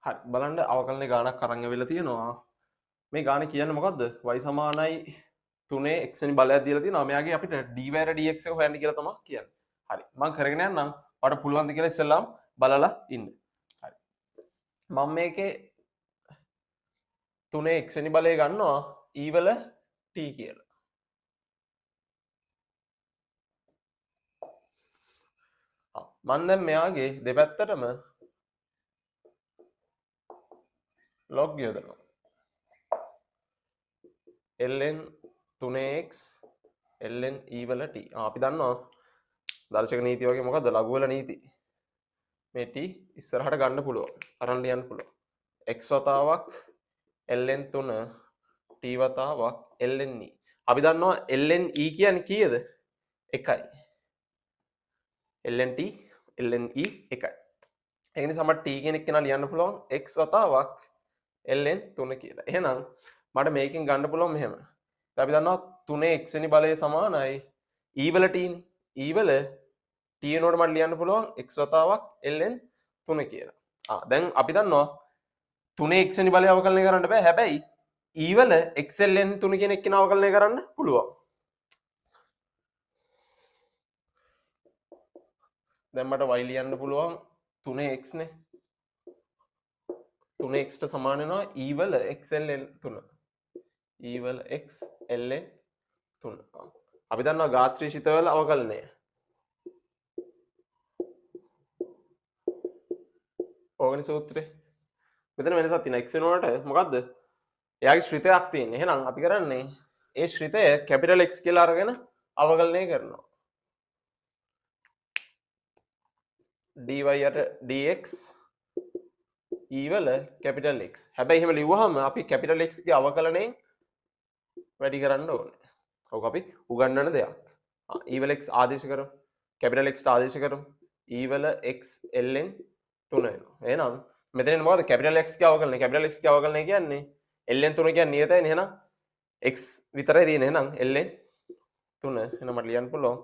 හරි බලන්න අවකලනේ ගානක් අරන් ඇවිල්ලා තියෙනවා. මේ ගාන කියන්නේ මොකද්ද? y සමානයි 3 x වෙනි බලයක් දීලා තියෙනවා. මෙයාගේ අපිට dy dx එක හොයන්න කියලා තමයි කියන්නේ. හරි. මම කරගෙන යන්නම්. ඔයාලට පුළුවන් ද කියලා ඉස්සෙල්ලාම බලලා ඉන්න. හරි. මම මේකේ 3 x වෙනි බලය ගන්නවා e වල t කියලා. මම දැන් මෙයාගේ දෙපැත්තටම log යොදනවා. ln 3x ln e වල t. අපි දන්නවා දර්ශක නීති වගේ මොකද්ද ලඝු වල නීති. මේ t ඉස්සරහට ගන්න පුළුවන්. අරන් ලියන්න පුළුවන්. x වතාවක් ln 3 t වතාවක් ln e. අපි දන්නවා ln e කියන්නේ කීයද? 1යි. ln t ln e 1යි. ඒ නිසා මට t කියන එක කෙනා ලියන්න පුළුවන් x වතාවක් ln 3 කියලා. එහෙනම් මට මේකෙන් ගන්න පුළුවන් මෙහෙම. දැන් අපි දන්නවා 3 x වෙනි බලය සමානයි e වල t නේ. e වල t වෙනකොට මට ලියන්න පුළුවන් x වතාවක් ln 3 කියලා. දැන් අපි දන්නවා 3 x වෙනි බලය අවකලනය කරන්න බෑ. හැබැයි e වල x ln 3 කියන එක කෙනා අවකලනය කරන්න පුළුවන්. දැන් මට y ලියන්න පුළුවන් 3x නේ. 3x ට සමාන වෙනවා e වල x ln 3. e වල x ln 3. අපි දන්නවා ඝාත්‍රීය ශිතවල අවකලනය. ඕගනි සූත්‍රය. මෙතන වෙනසක් තියෙනවා. x වෙනකොට මොකද්ද? එයාගේ ශ්‍රිතයක් තියෙන්නේ. එහෙනම් අපි කරන්නේ ඒ ශ්‍රිතය කැපිටල් x කියලා අරගෙන අවකලනය කරනවා. dy යට dx e වල කැපිටල් x. හැබැයි එහෙම ලිව්වහම අපි කැපිටල් x ගේ අවකලනයෙන් වැඩි කරන්න ඕනේ. ඔක අපි උගන්වන දෙයක්. e වල x ආදේශ කරමු. කැපිටල් x ට ආදේශ කරමු. e වල x ln 3 වෙනවා. එහෙනම් මෙතන මොකද කැපිටල් x ගේ අවකලනය. කැපිටල් x ගේ අවකලනය කියන්නේ ln 3 කියන්නේ නියතයිනේ. එහෙනම් x විතරයි තියෙන්නේ. එහෙනම් ln 3. එහෙනම් මට ලියන්න පුළුවන්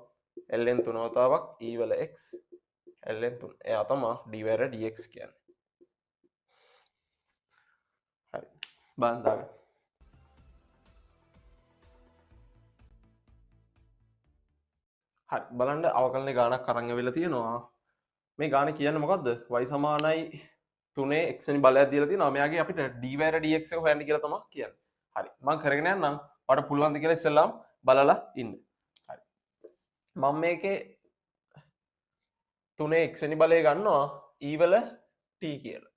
ln 3 වතාවක් e වල x ln 3. එයා තමයි dy dx කියන්නේ. හරි. බලන්න දාගන්න. හරි බලන්න අවකලනේ ගානක් අරන් ඇවිල්ලා තියෙනවා. මේ ගාන කියන්නේ මොකද්ද? y සමානයි 3 x වෙනි බලයක් දීලා තියෙනවා. මෙයාගේ අපිට dy dx එක හොයන්න කියලා තමයි කියන්නේ. හරි. මම කරගෙන යන්නම්. ඔයාලට පුළුවන් ද කියලා ඉස්සෙල්ලාම බලලා ඉන්න. හරි. මම මේකේ 3 x වෙනි බලය ගන්නවා e වල t කියලා.